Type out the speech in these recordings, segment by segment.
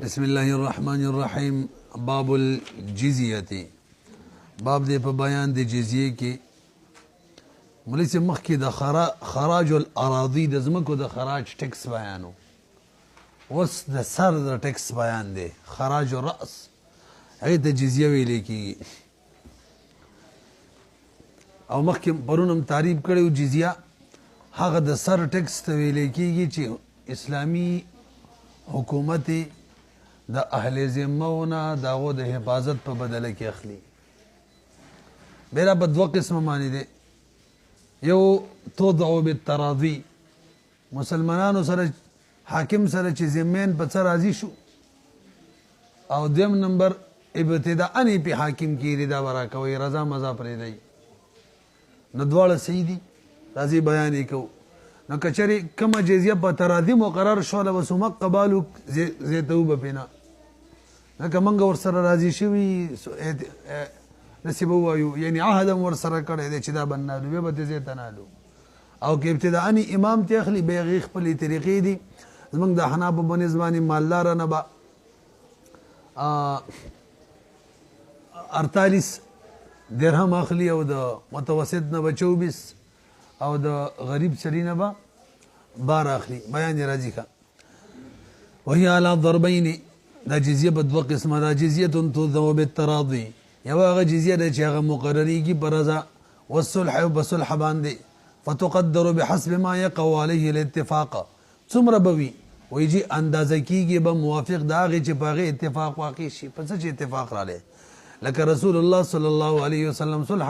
بسم الله الرحمن الرحیم باب الجزیه باب دې په بیان د جزیه کې مولوی صاحب مخکې د خراج الاراضي د ځمکو د خراج ټیکس بیانو اوس د سر د ټیکس بیان دی خراج الراس هغې ته جزیه ویلی کېږي او مخکې پرون هم تعریف کړی و جزیه هغه د سر ټیکس ته ویلی کېږي چې اسلامي حکومت د اهل ذمهونه د هغو د حفاظت په بدله کې اخلي بیا په دوه قسمه باندې دی یو تودع بالتراضي مسلمانانو سره حاکم سره چې ذمین په څه راضي شو او دویم نمبر ابتداءً په حاکم کې رضا ورکوي رضا مزا پرېږدي نو دواړه صحیح دي راځي بیان یې کوو نو کچرې کومه جزیه په تراضي مقرر شوله بس همق قبالو زیته وبه پې نه لکه موږ ورسره راضي شوي داسې به ووایو یعنې عهد هم ورسره کړی دی چې دا به نالو بیا به دې ځای ته نالو او که ابتداءً امام ته اخلي بیا هغې خپلې طریقې دي زموږ د حنابو په نظم باندې مالداره نه به 48 درهم اخلي او د متوسط نه به 24 او د غریب سړي نه به 12 اخلي بیان یې راځي ښه وهي على ضربین دا جزیه په دوه قسمه ده جزیه تودع بالتراضي یو هغه جزیه ده چې هغه مقرریږي په رضا والصلح او په صلح باندې فتقدر بحسب ما يقع عليه الاتفاق څومره به وي وایي چې اندازه کېږي به موافق د هغې چې په هغې اتفاق واقع شي په څه چې اتفاق رالی لکه رسول الله صلی الله علیه وسلم صلح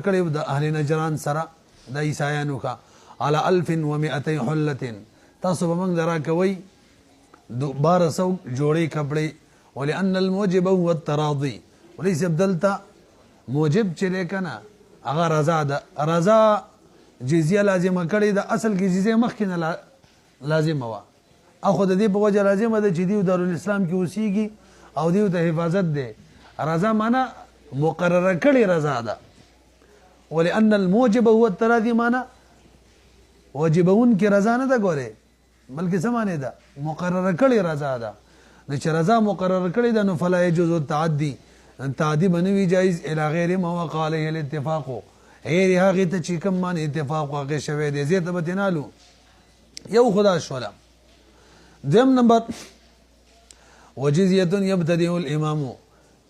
کړي د اهل نجران سره د عیسایانو ښه على 1200 حلة تاسو به موږ له راکوئ 1200 جوړې کپړې ولأن الموجب هو التراضي وليس بدلته موجب چې دی که نه هغه رضا ده رضا جزیه لازمه کړې ده اصل کې جزیه مخکې نه لازمه وه او خو د دې په وجه لازمه ده چې دیو دارالاسلام کې اوسیږي او دیو ته حفاظت دی رضا معنا مقرره کړې رضا ده ولأن الموجب هو التراضي معنا واجبون کې رضا نه ده ګورې بلکې څه معنی ده مقرره کړې رضا ده نو چې رضا مقرره کړې ده نو فلا يجوز التعدي تعدي به نه وي جایز الی غیر ما وقع علیه الاتفاق غیر هغې ته چې کوم باندې اتفاق واقع شوی دی زیاته به تنالو یو خدا شوله دویم نمبر وجزیة یبتدع الامام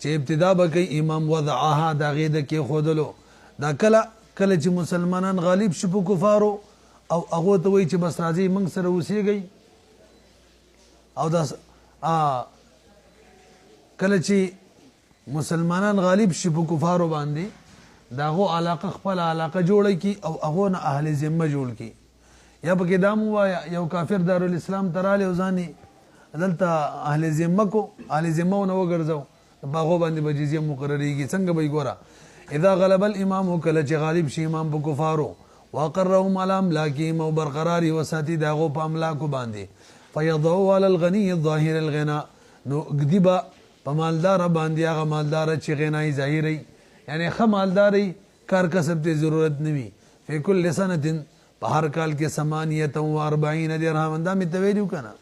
چې ابتدا به کوي امام وضعها د هغې د کېښودلو دا کله چې مسلمانان غالب شي په کفارو او هغو ته وایي چې بس راځئ موږ سره اوسېږئ او دا کله چې مسلمانان غالب شي په کفارو باندې د هغو علاقه خپله علاقه جوړه کړي او هغو نه اهل ذمه جوړ کړي یا پکې دا مو ووایه یو کافر دارالاسلام ته رالی او ځان یې دلته اهل ذمه کو اهل ذمه ونه وګرځو په هغو باندې به جزیه مقرریږي څنګه به یې ګوره اذا غلب الامام کله چې غالب شي امام په کفارو واقرهم على املاکهم او برقراري وساتي د هغو په املاکو باندې فيضعوا على الغني الظاهر الغنا نو ږدي به په مالداره باندې هغه مالداره چې غنایي ظاهري یعنی ښه مالداري کار کسب ته ضرورت نه وي فی کل سنة په هر کال کې 48 درهم دا مې ته ویلي که نه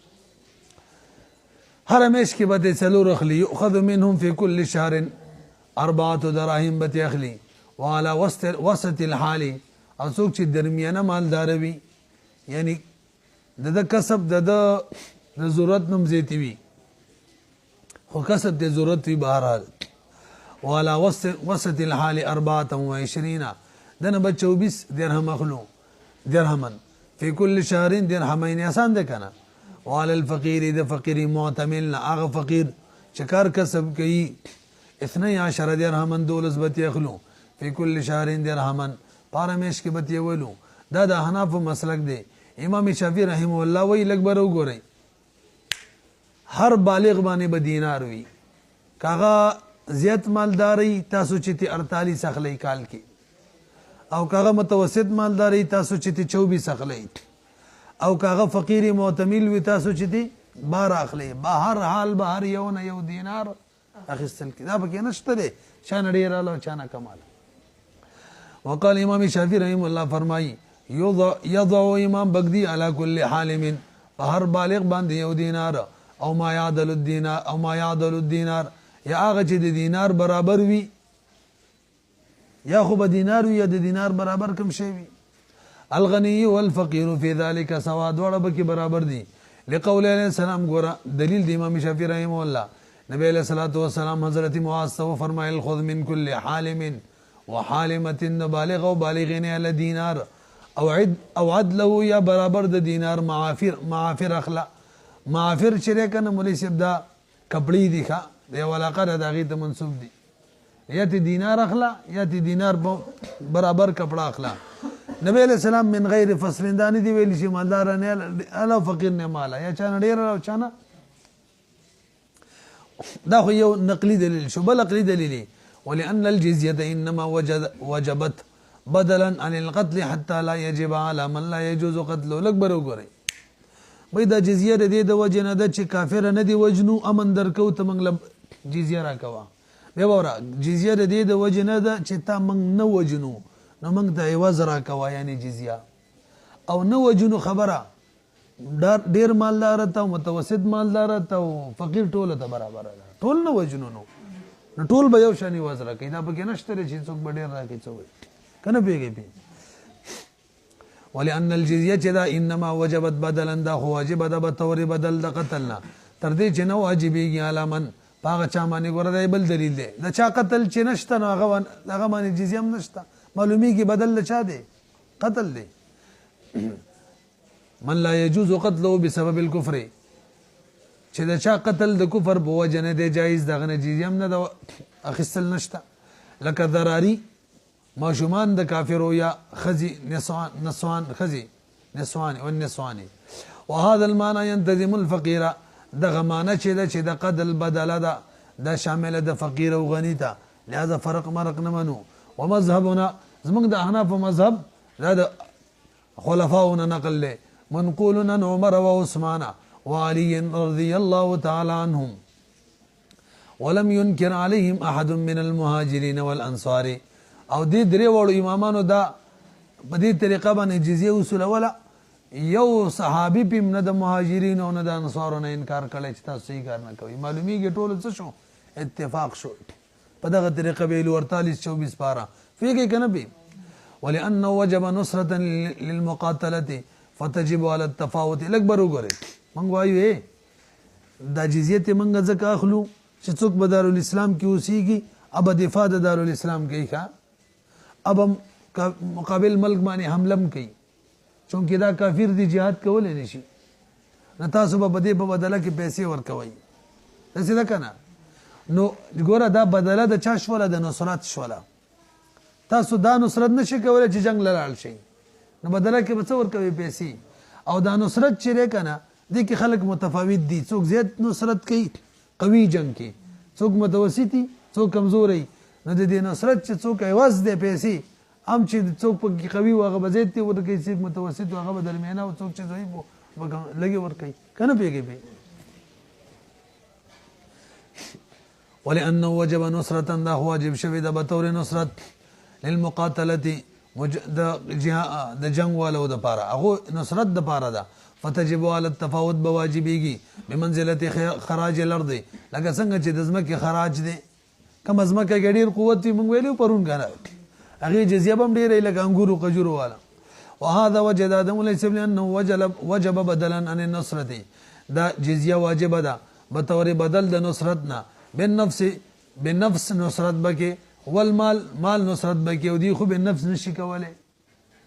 هر میاشت کې به ته 4 اخلي یؤخذ منهم فی کل شهر 4 دراهم به ته اخلي وعلى وسط الحال او څوک چې درمیانه مالداره وي یعنی د کسب د ضرورت نوم زیتی وي خو کسب ته ضرورت وي بهرحال وعلى وسط الحال 24 دنه به 24 درهم اخلو درهما فی کل شهر درهمین آسان ده که نه وعلى الفقیر د فقیری معتمل هغه فقیر چې کار کسب کوي 12 درهما 12 به ته اخلو فی کل شهر درهما پاره میاشت کې به ته ولو دا د احنافو مسلک دی امام شافعي رحمه الله وی لږ به وګورئ هر بالغ باندې به دینار وي کاغه زیات مالداري تاسو چې 48 اخلئ کال کې او کاغه متوسط مالداري تاسو چې 24 اخلئ او کاغه فقيري معتمل وي تاسو چې 12 اخلئ بهر حال بهر یو نه یو دینار اخیستل کې دا پکې نشته دی چانه ډېر راله چانه کمال وقال امام شافعي رحمه الله فرمایي یضع امام بغدی علی کل حالم په هر بالغ باندې یو دینار او ما يعدل الدینار یا هغه چې د دینار برابر وي یا خو به دینار وي یا د دینار برابر کم شی وي الغنی والفقیر فی ذلک سوا دواړه به کې برابر دي لقول علیہ السلام ګوره دلیل د امام شافعی رحمه الله نبی علیہ الصلوۃ والسلام حضرت معاذ ته فرمایل خذ من كل حالم وحالمه بالغ او بالغین علی دینار او عدله یا برابر د دینار معافر اخلا معافر چې کنه مولوی صاحب دا کپڑی دي ښا دی ولاقه د هغې ته منسوب دي یا تی دینار اخلا یا تی دینار برابر کپڑا اخلا نبی علیہ السلام من غیر فصل دانی دی ویلی چې مالدار نه الا فقیر نه مالا یا چانه ډیر او چانه دا خو یو نقلی دلیل شو بل عقلی دلیل ولأن الجزيه انما وجبت بدلا عن القتل حتى لا يجب على من لا يجوز قتله لکبر وګورئ وای دا جزیه د وجه نه ده چې کافر نه دی وجنو امن درکو ته منګل جزیه را کوا بیا وره جزیه د وجه نه ده چې تا منګ نه وجنو نو منګ ته عوض را کوا یعنی جزیه او نه وجنو خبره ډیر مالدار ته متوسط مالدار ته فقیر ټول ته برابر ده ټول نه وجنو نو ټول به یو شانی عوض را کوي دا پکې نشته چې څوک ډیر را کوي څوک کنه پیږي ولأن الجزيه دا انما وجبت بدلا دا واجب ده بتور بدل د قتلنا تر دې چې نو واجبېږي علامن پاغه چا باندې ګوره دی بل دلیل دی دا چا قتل چې نشته نو هغه باندې جزیه هم نشته معلومیږي بدل چا دی قتل دی من لا يجوز قتله بسبب الكفر چې دا چا قتل د کفر په وجه نه دی جایز دغه نه جزیه هم نه اخیستل نشته لکه ضراری ماشومان د کافرو یا خزي نسوان خزي نسوان او نسواني وهذا المعنى ينتظم الفقير دغه معنی چې د قتل بدل ده دا شامل د فقیر او غنی ته لہذا فرق مرق نه منو ومذهبنا زمونږ د احناف مذهب دا د خلفاؤنا نقل له منقول عن عمر وعثمان وعلي رضي الله تعالى عنهم ولم ينكر عليهم احد من المهاجرين والانصار او دې درې وړو امامانو دا په دې طریقه باندې جزیه اصول ولا یو صحابي پم نه د مهاجرین او نه د انصارو نه انکار کړي چې تاسو یې کار نه کوي معلومیږي ټول څه شو اتفاق شو په دغه طریقه به 48 24 پارا فيګي کنه به ولانه وجب نصره للمقاتله فتجب على التفاوت الاكبر وګره مونږ وایو دا جزیه ته مونږ ځکه اخلو چې څوک به دارالاسلام کې اوسېږي اب دفاع د دارالاسلام کوي ښا اب مقابل ملک باندې حمله کوي چونکه دا کافر دی jihad کول نه شي نه تاسو به بده په بدله کې پیسې ورکوي څه ده کنه نو ګوره دا بدله د چا شوله د نصرت شوله تاسو دا نصرت نشي کولای چې جنگ لړل شي نو بدله کې به څه ورکوي پیسې او دا نصرت چې کنه د کې خلک متفاوت دي څوک زیات نصرت کوي قوي جنگ کې څوک متوسطي څوک کمزوري نو د دې نصرت چې څوک ایواز دی پیسې ام چې څوک په قوي واغه بزیت ته ورکې څوک متوسط واغه درمیانه او څوک چې ضعیف لګي ورکې کنه پیږي به ولانه وجب نصرة دا واجب شوی د بتور نصرت للمقاتله د جنگ والو د پاره هغه نصرت د پاره ده فتجب على التفاوت بواجبيږي بمنزله خراج الارض لکه څنګه چې د زمکه خراج دي کوم زمکه ګډیر قوت موږ ویلو پرون کنه هغه جزیه بم ډیره لکه انګور او قجور والا وهذا وجد ادم ليس انه وجب بدلا عن النصره دا جزیه واجب ده بطور بدل د نصرتنا بالنفس نصرت بکې والمال مال نصرت بکې او دی خو بالنفس نشي کوله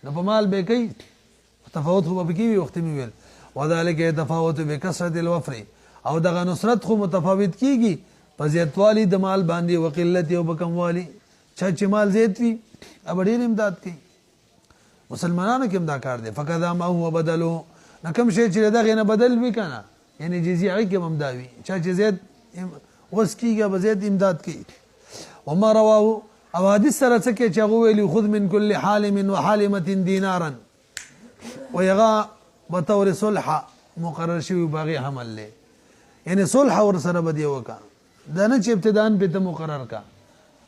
نو په مال به کوي تفاوت خو به کوي وخت می ویل وذلك يتفاوت بكثرة الوفر او دغه نصرت خو متفاوت کیږي په زیاتوالی د مال باندې وقلت او بکموالی چې مال زیات وي اب ډیر امداد کوي مسلمانانو کې امداد کار دي فقط ما هو بدلو نکم شي چې دغه نه بدل وی کنه یعنی جزیه کې امداوي چې زیات وس کیږي به زیات امداد کوي وما رواه او حدیث سره څه کې چې هغه ویلي خذ من كل حالم وحالمه دینارا ويغا بطور صلح مقرر شوی باغی حمل له یعنی صلح ور سره بدی وکا دا نه چې ابتداءن به ته مقرر کا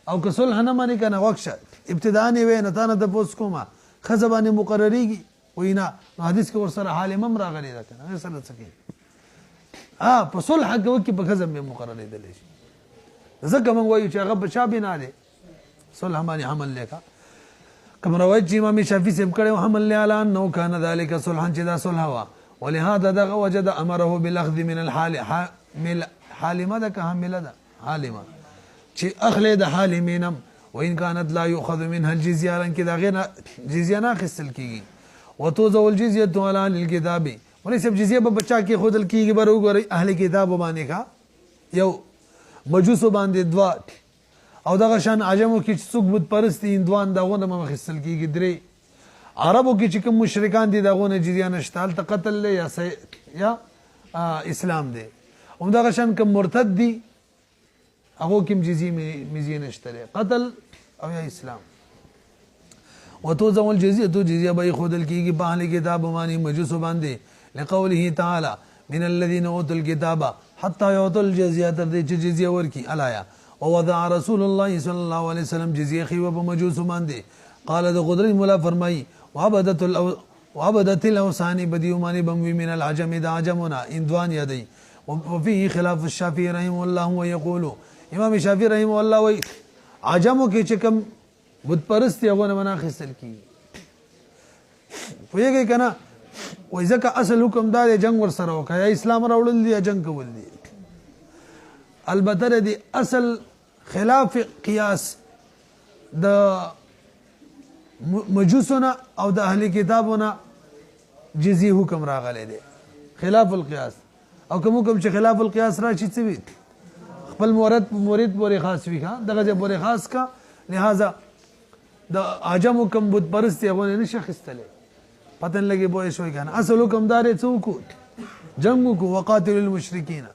او که صلح نه مانی کنه وښه ابتداءن وې نه تانه د پوس کومه خزبانه مقرریږي وینا حدیث کې ور سره حالم هم راغلی ده کنه سره څه کې په صلح کې په غضب مې مقررېدل شي ځکه موږ وایو چې هغه په چا بنا دی صلح باندې حمل لیکا کوم روایت چې امام شافعي صاحب کړو حمل له اعلان نو کان ذلك صلحا چې دا صلح وا ولهذا دغه وجد امره بالاخذ من الحال حالمه ده که حامله ده حالمه چې اخله د حالمینم وان كانت لا يؤخذ منها الجزيه لان کې دا غیر جزيه نه خصل کیږي وتوزع الجزيه على الكتاب ولې سب جزيه به بچا کې خودل کیږي بر وګوري اهل کتاب باندې کا یو مجوس باندې دوا او دغه شان عجمو کې څوک بت پرستی اندوان دغه نه مخصل کیږي درې عربو کې چې کوم مشرکان دي دغه نه جزيه نشتال ته قتل له یا اسلام دی هم دغه شان کوم مرتد دي هغه کوم جزيه نشته قتل او یا اسلام وتوزع الجزيه جزيه به خودل کیږي په اهل کتاب باندې مجوس باندې لقوله تعالى من الذين اوتوا الكتاب حتى يعطوا الجزيه تر دې چې جزيه ورکی الایا ووضع رسول الله صلى الله عليه وسلم جزيه خيو په مجوس باندې قال ذو قدر مولا فرمای وعبدت الاوثان بديوماني بموي من العجم دا عجمنا اندوان يدي وفيه خلاف الشافعي رحمه الله ويقول امام شافعي رحمه الله وي عجمو کې چې کوم بت پرستی هغه نه مناخصل کی پوهیږي کنه وای ځکه اصل حکم دا جنگ ور سره وکړه اسلام راوړل دي جنگ کول دي البته دي اصل خلاف قياس د مجوسنا او د اهل کتابنا جزي حکم راغلی دی خلاف القياس او کوم چې خلاف القياس راشي څه وي خپل مرید پورې خاص وي ها دغه پورې خاص کا لہذا د عجم کوم بت پرستی هغه نه شخصتله پتن لګي بوې شوې کنه اصل حکم دار څوک جنگ کو وقاتل المشرکین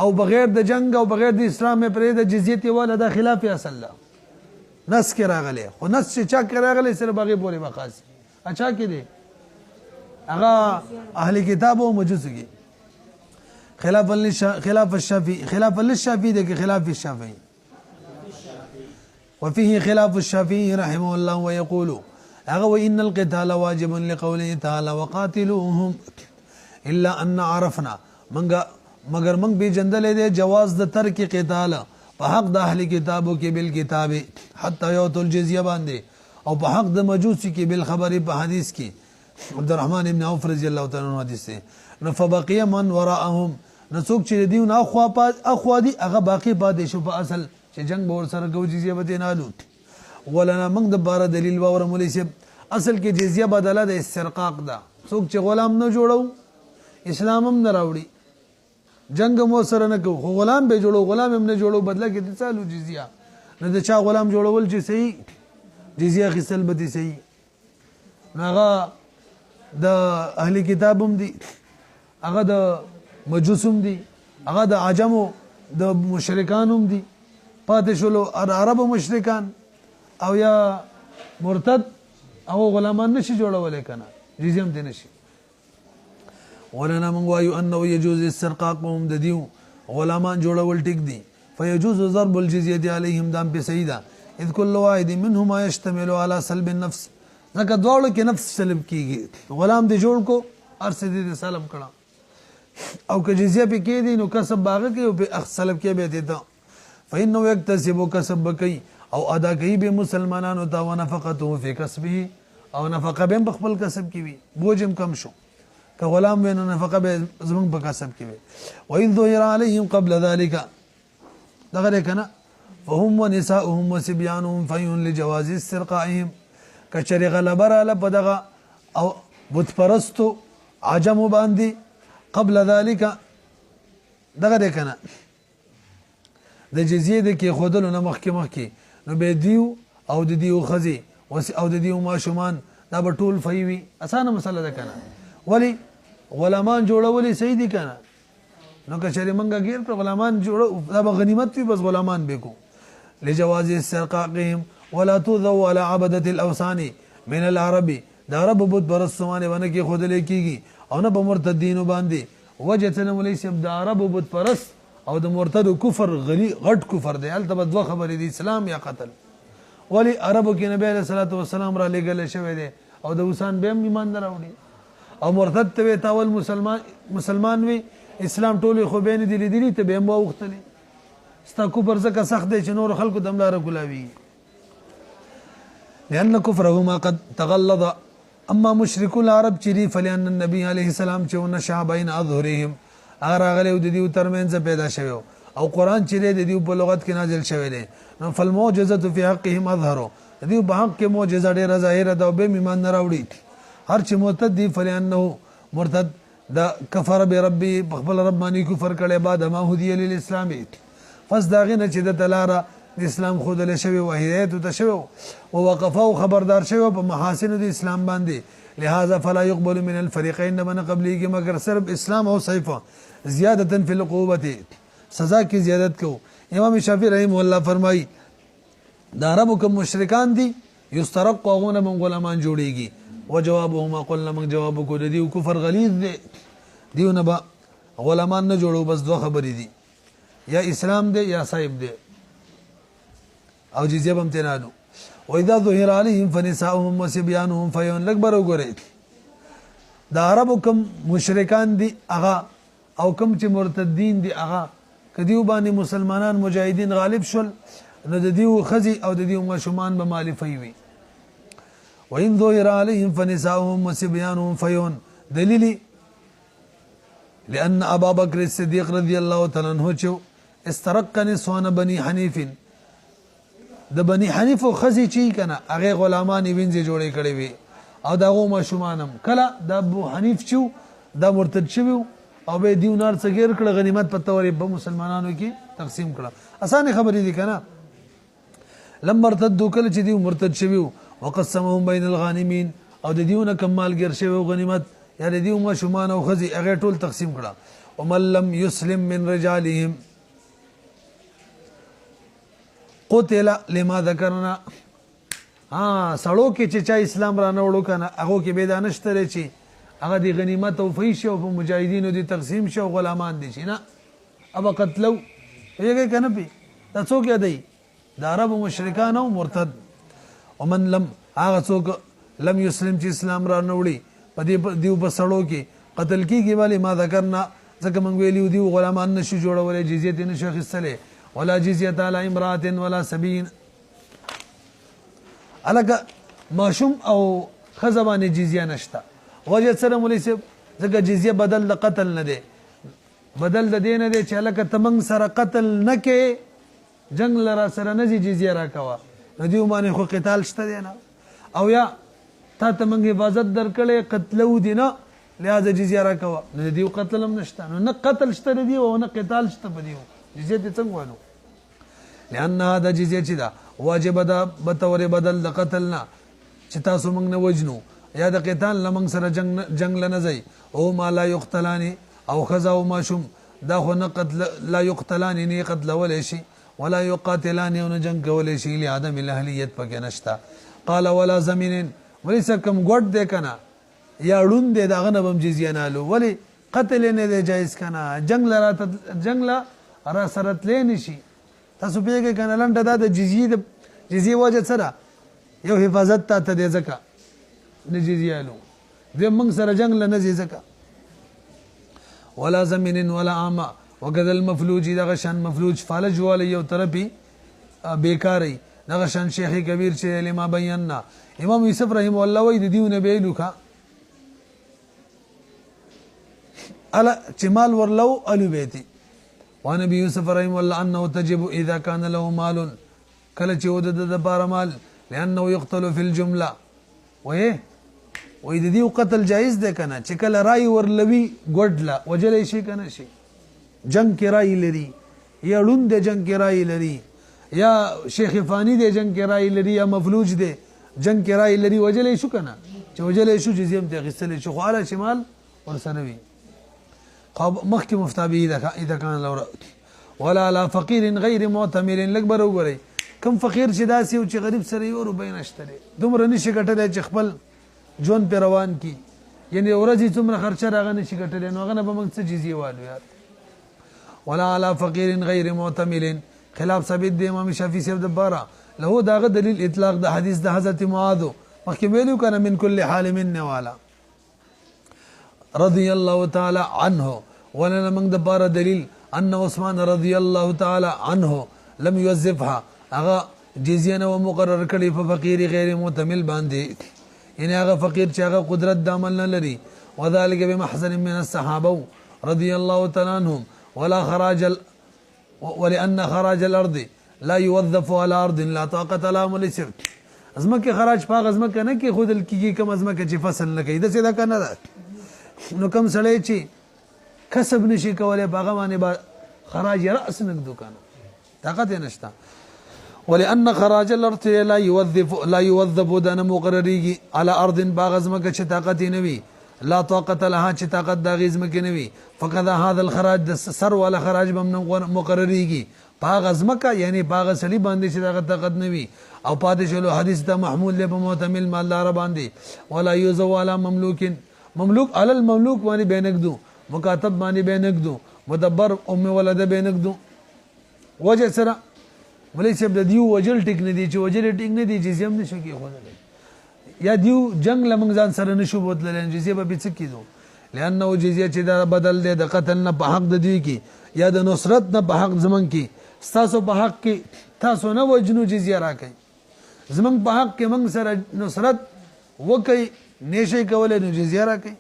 او بغیر د جنگ او بغیر د اسلام پرې د جزیه والا د خلاف اصل نس کې راغلی خو نس چې چا کې راغلی سره بغیر پورې بخاص اچھا کې دي هغه اهل کتاب او مجوس کې خلاف الشافعي خلاف للشافعي ده خلاف الشافعي وفيه خلاف الشافعي رحمه الله ويقول اغه ان القتال واجب لقوله تعالى وقاتلوهم الا ان عرفنا مگر من به جندل دي جواز د ترک قتال په حق د اهل کتابو کې بل کتاب حتى يعطوا الجزيه باندې او په حق د مجوسی کې بل خبر په حدیث کې عبد الرحمن ابن عوف رضی الله تعالی عنہ حدیث ده فبقي من وراءهم نسوک چې دیو نه اخوا دي هغه باقی پاتې شو په اصل چې جنگ به ور سره کو جزيه به نه لوټ ولنا موږ د بار دلیل باور مولوی صاحب اصل کې جزيه بدله د استرقاق ده څوک چې غلام نه جوړو اسلام هم نه راوړي جنگ مو سره نه کو غلام به جوړو غلام هم نه جوړو بدله کې د چالو جزيه نه د چا غلام جوړول چې صحیح جزيه خصل به صحیح هغه د اهلی کتابم دي هغه د مجوسم دي هغه د عجمو د مشرکانم دي پاتې شلو عرب مشرکان او یا مرتد او غلامان نشي جوړولای کنه جزیم دي نشي ولنا من وایو انه يجوز استرقاقهم د دیو غلامان جوړول ټیک دي فيجوز ضرب الجزيه عليهم دام په سیدا اذ كل واحد منهما يشتمل على سلب النفس ځکه دواړو کې نفس سلب کیږي غلام دې جوړ کو ارسه دې سلام کړه او که جزيه په کې دي نو کسب باغ کې او په سلب کې به دي ته فإنه يكتسب كسب کوي او ادا کوي به مسلمانانو ته ونفقته في كسبه او نفقه به خپل کسب کې وي بوجم کم شو که غلام وینو نفقه به زمون په کسب کې وي وإن ظهر عليهم قبل ذلك دغه کنه فهم ونساؤهم وصبيانهم فين لجواز استرقائهم کچری غلبر له پدغه او بت پرستو عجم باندې قبل ذلك دغه کنه د جزیه د کې خودلو نه مخکې نو به دیو او د دیو خزي او د دیو ماشومان دا به ټول فیوي اسانه مسله ده کنه ولی غلامان جوړولې صحیح دي کنه نو کچری منګه غیر پر غلامان جوړو دا به غنیمت وي بس غلامان به کو لجواز استرقاقهم ولا تذو على عبدة الاوثان من العرب دا عرب بود پرستونه باندې کې خودلې کیږي او نه به مرتدین باندې وجهتن ولې سب دا عرب بود پرست او د مرتد کفر غټ کفر دی البته دوه خبرې دي اسلام یا قتل ولی عربو کې نبی صلی الله علیه وسلم را لګل شوی دی او د وسان به ایمان نه راوړي او مرتد ته تاول مسلمان وي اسلام ټولې خو به نه دي لیدلي ته به مو وختلی ستا کفر زکه سخت دی چې نور خلکو دم لاره ګلاوي لأن كفرهما قد تغلظ اما مشركو العرب چری فلان النبي عليه السلام چې ونشا بین اظهرهم اگر هغه د دې ترمنځ پیدا شوی او قران چې د دې په لغت کې نازل شوی دی نو فالمعجزه في حقهم اظهروا دې په حق کې معجزه ډیره ظاهره ده او به ایمان نه راوړي هر چې مرتد دی فلانه مرتد دا کفر بربي خپل رب باندې کفر کړي بعد ما هدي للاسلام پس دا غنه چې د تلاره اسلام خود له شوی او هدایت ته شوی او وقفه خبردار شوی په محاسن د اسلام باندې لہذا فلا يقبل من الفريقين من قبله مگر صرف اسلام او صيفه زیادتا فی العقوبه سزا کی زیادت کو امام شافعی رحمه الله فرمای دا عربو کوم مشرکان دي یسترقون من غلامان جوړیږي وجوابهما قلنا من جواب کو د دې کفر غلیظ دي دیونه با غلامان نه جوړو بس دوه خبرې دي یا اسلام دي یا صاحب دي او جزیه بم تنادو واذا ظهر عليهم فنساؤهم وصبيانهم فيون لکبر وګورئ دا عربو کوم مشرکان دي اغا او کوم چې مرتدین دي اغا کدیو باندې مسلمانان مجاهدین غالب شول نو د دیو خزي او د دیو مشومان به مالفي وي وان ظهر عليهم فنساؤهم وصبيانهم فيون دلیلی لأن ابا بکر الصدیق رضی الله تعالی عنہ استرق نسوان بني حنیف د بني حنیف خزي چی کنه هغه غلامان وینځي جوړې کړې وي او داغه مشومانم کله د ابو حنیف چو دا مرتد شوی او به دیو نار څګر کړه غنیمت په تور به مسلمانانو کې تقسیم کړه اسانه خبرې دي کنه لم ارتدوا کله چې دیو مرتد شوی وقسمهم بین الغانمین او د دیونه کمالګر شوی غنیمت یا د دیو مشومان او خزي هغه ټول تقسیم کړه ومن لم يسلم من رجالهم قتل لما ذکرنا سړو کې چې چا اسلام را نه وړو کنه هغه کې به دانشتره چې هغه دی غنیمت او فیش او مجاهدینو دی تقسیم شو غلامان دي شي نه ابا قتلو یې کنه پی تاسو کې دی د عرب مشرکان او مرتد ومن لم هغه څوک لم يسلم چې اسلام را نه وړي په دې دیو په سړو کې قتل کیږي والی ما ذکرنا ځکه موږ ویلیو دی غلامان نشي جوړولې جزیه نشي خستلې ولا جزيه على امراه ولا سبين الګ ماشوم او خزبانه جزیه نشته وجه سره مولوی صاحب ځکه جزیه بدل د قتل نه دی بدل د دین دی چې الګ تمنګ سره قتل نه کې جنگ لرا سره نه جزیه را کوا نو دیو باندې خو قتال شته دی نه او یا تا تمنګ حفاظت درکړې قتلو دی نه لہذا جزیه را کوا نو دیو قتل هم نشته نو نه قتل شته دی او نه قتال شته دیو جزیه ته څنګه وانه لأن هذا جزیه چې دا واجب ده بتور بدل د قتلنا چې تاسو موږ نه وجنو یا د قتال لمن سره جنگ لنه زي او ما لا يقتلان او خذا او ماشوم دا خو نه قتل لا يقتلان نه قتل ولا شيء ولا يقاتلان او نه جنگ ولا شيء لعدم الاهليه پکې نشتا قال ولا زمين وليس كم ګډ ده کنه یا ړوند ده دغه نبم جزیه نالو ولی قتل نه ده جایز کنه جنگ لا را سرت لین شي تاسو پیګه کنه لنډه د جزیه وجه سره یو حفاظت ته د زکه نجزیالو د موږ سره جنگ لنه زکه ولا زمين ولا عامه وقد المفلوج دغه شان مفلوج فالج ولا یو طرفي بیکاری دغه شان شیخ کبیر چې لما بیاننا امام یوسف رحم الله وی د دیونه بیلوکا الا چمال ورلو الو بیتی ونبي يوسف رحمه الله انه تجب اذا كان له مال کله چې ود د بار مال لانه يقتل في الجمله وې د دې قتل جایز ده کنه چې کله رای ورلوي ګډلا وجلې شي کنه شي جنگ کې رای لري یا لوند جنگ کې رای لري یا شیخ فانی د جنگ کې رای لري یا مفلوج ده جنگ کې رای لري وجلې شو کنه چې وجلې شو جزیم ته غسل شو خو علي شمال ورسنوي مخک مفتابه اذا كان لو ولا على فقير غير معتمر لکبر وګورئ کم فقیر چې داسې او چې غریب سره یو روپۍ نشته دومره نشي ګټلی چې خپل ژوند پې روان کی یعنی ورځې څومره خرچه راغه نشي ګټلی نو هغه نه به موږ څه جزیې والو یار ولا على فقير غير معتمر خلاف ثابت دی امام شافعي صاحب د بارا له داغه دلیل اطلاق د حدیث د حضرت معاذ مخکې ویلو کنه من کل حال من والا رضي الله تعالى عنه ولنا من دبار دليل أن عثمان رضي الله تعالى عنه لم يوظفها أغا جزية ومقرر کړي په فقير غير متمل باندې يعني هغه فقير چې هغه قدرت د عمل نه لري وذلك بمحزن من الصحابه رضي الله تعالى عنهم ولا خراج ولأن خراج الأرض لا يوظف على أرض لا طاقة لها ولسر ازمکه خراج پاغ ازمکه نه کې خودل کیږي کوم ازمکه چې فصل نه کوي د څه دا کنه ده نو کوم سړی چې کسب نشي کولای باغ باندې خراج راس نه دوکانه طاقت نشته ولأن خراج الأرض لا يوظف دنا مقرريږي على أرض باغ ازمکه چې طاقت نه وي لا طاقة لها چې طاقت د غیزم کې نه وي فقط هذا الخراج د سر ولا خراج بم مقرريږي باغ ازمکه یعنی باغ سلی باندې چې دغه طاقت نه وي او پاتې شلو حدیث ته محمول له معتمل مالدار باندې ولا يوزو على مملوک على المملوک باندې بینقدو مکاتب باندې بینقدو مدبر ام ولد بینقدو وجه سره ولې چې د دیو وجل ټیک نه دي چې وجل ټیک نه دي جزيه هم نشي کېږي یا دیو جنگ لمنګ ځان سره نشو بوتل جزيه به څه کېدو لانه جزيه چې دا بدل دی د قتل نه په حق د دی کې یا د نصرت نه په حق زمون کې تاسو په حق کې تاسو نه وجنو جزيه راکې زمون په حق کې موږ سره نصرت وکي نشي کولای نو جزيه راکې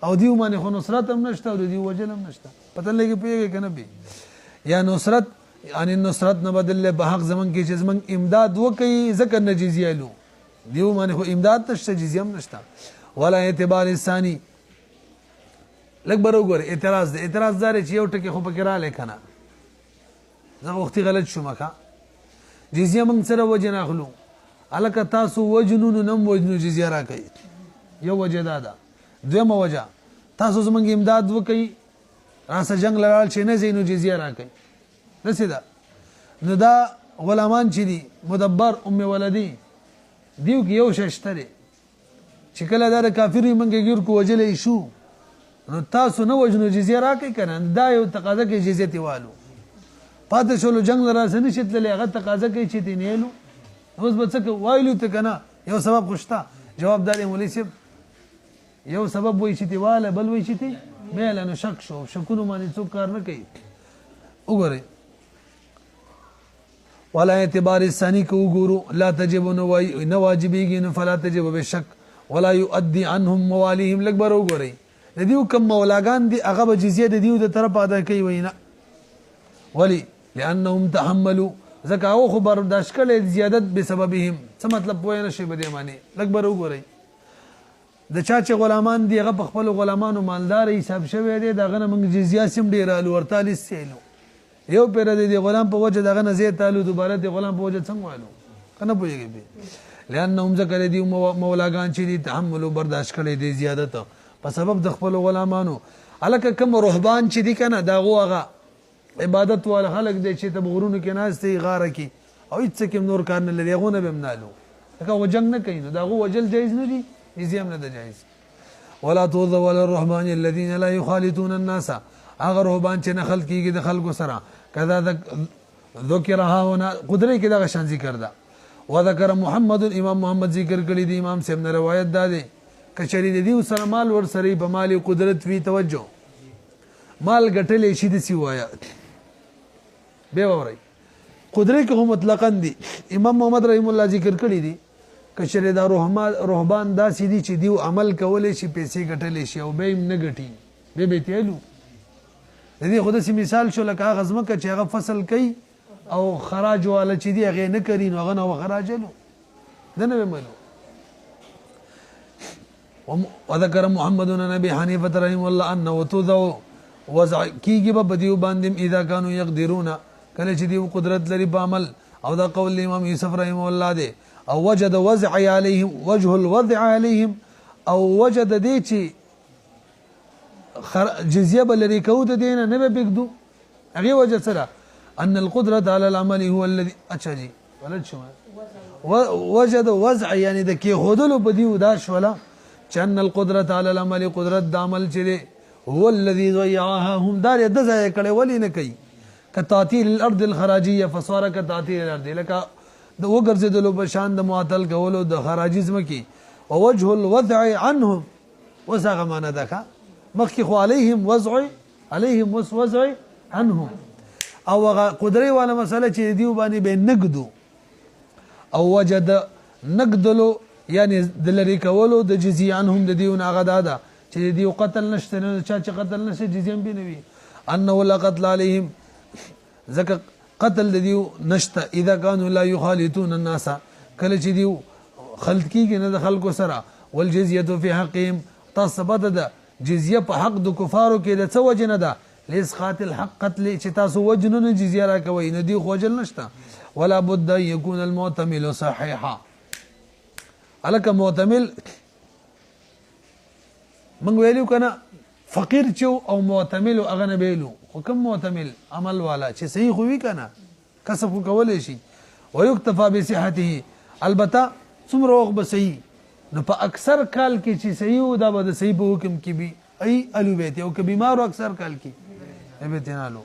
او دیو باندې خو نصرت هم نشته او دیو وجل هم نشته پته لګي پیږي کنه به یا نصرت یعنی نصرت نه بدل به حق زمون کې چې زمون امداد وکي ذکر نه جزيه لو دیو باندې خو امداد تشته جزيه هم نشته ولا اعتبار الثاني لګ برابر اعتراض دی اعتراض دار چې یو ټکی خو پکې را لیکنه زه وختي غلط شوم ښا جزيه موږ سره وجه اخلو الکه تاسو وجنون نم وجنو جزيه را کوي یو وجه دا دویمه وجه تاسو زمونږ امداد وکي راسه جنگ لړل چې نه زینو جزيه را کوي رسیدا نو دا غلامان چې دي مدبر ام ولدي دیو کې یو ششتره چې کله دا کافری منګه ګیر کو وجلې شو نو تاسو نه وجنو جزيه را کوي کنه دا یو تقاضا کې جزيه تیوالو پاتې شلو جنگ لراسه نشتلې هغه تقاضا کې چې تینېلو اوس به څه وایلو ته کنه یو سبب خوشتا جواب داري مولوی صاحب یو سبب وای چې تیواله بل وای چې تی مېل نو شک شو شکونو باندې څوک کار نه کوي وګوره ولا اعتبار الثاني کو وګورو لا تجب نو واجبيږي نو فلا تجب بشک ولا يؤدي عنهم مواليهم لکبر وګورئ د دیو کم مولاګان دي هغه به جزيه د دیو د طرف ادا کوي وینا ولی لانهم تحملوا زکاو خو برداشت کړي زیادت به سببهم څه مطلب پوه نه شي بده معنی لکبر وګورئ د چا چې غلامان دي هغه په خپل غلامانو مالدار حساب شوی دی دغه نه موږ جزيه سم ډیر ال 48 سیلو یو پیر دی غلام په وجه دغه نه زی تعالو دوباره دی غلام په وجه څنګه والو کنه پوهیږي به لانهم ذکر دی مولاګان چې دي تحمل برداشت کړي دي زیادت په سبب د خپل غلامانو الکه کوم رهبان چې دي کنه دا غوغه عبادت وال خلق دي چې تبغورونو کې ناشته غاره کې او هیڅ کوم نور کار نه لري غونه به منالو دا و جنگ نه کوي دا غو وجل جایز نه دي نظام نه جایز ولا توذ ولا الرحمن الذين لا يخالطون الناس اگر رهبان چې نخل کیږي د خلکو سره کذا ذکرها هنا قدرت کې دا شان ذکر دا وذكر محمد امام محمد ذکر کړی دی امام صاحب نه روایت ده دي کچری د دې سره مال ور سره په مالی قدرت وی توجه مال ګټلې شي د سی وایا به وری قدرت کوم مطلقاً دي امام محمد رحم الله ذکر کړی دي کچری دا رهبان دا سیدی چې دیو عمل کولې شي پیسې ګټلې شي او به هم نه ګټي به تیلو د دې خود سي مثال شو لکه غزمکه چې هغه فصل کوي او خراج والا چې دی هغه نه کوي نو هغه نو خراج له دنه ومنو وذكر محمد بن ابي حنيفه رحمه الله انه توذو وضع کیږي په بدیو باندې اذا كانوا يقدرون کله چې دی قدرت لري په عمل او دا قول امام یوسف رحمه الله دی او وجد وضع عليهم وجه الوضع عليهم او وجد دی چې جزيه بلري كود دينا نبي بيقدو اغي وجه سرا ان القدره على العمل هو الذي اچھا ولد شو وجد وضع يعني دكي خودلو بديو داش ولا ان القدره على العمل قدرت عمل چره هو الذي ضيعها هم دار يدزا کړي ولي نه کوي كتعطيل الارض الخراجيه فصار كتعطيل الارض لك د وګرځیدلو په شان د معطل کولو د خراجیزم کې او وجه الوضع عنهم وسغه معنا ده مخکې خو علیهم وضع عنهم او هغه قدرې والا مسله چې دیو باندې به نقدو او وجد نقدلو یعنی د لری کولو د جزیه عنهم د دیو نه غدا چې دیو قتل نشته نه چې قتل نشته جزیه به نوي انه لا قتل عليهم ذکر قتل د دیو نشته اذا كانوا لا يخالطون الناس کله چې دیو خلط کیږي نه د خلکو سره والجزيه في حقهم تصبت د جزیه په حق د کفارو کې د څه وجه نه ده لاسقاط الحق قتل چې تاسو وجنونه جزیه را کوي نه دی خوجل نشته ولا بد ان يكون المعتمل صحيحا الک معتمل من ویلو کنه فقیر چو او معتمل او اغه نه ویلو حکم معتمل عمل والا چې صحیح خوې کنه کسب کولای شي ويكتفى بصحته البته څومره وخت به صحیح نو په اکثر کال کې چې صحیح و دا به صحیح په حکم کې بي ای الو بیت او که بیمار اکثر کال کې به تنالو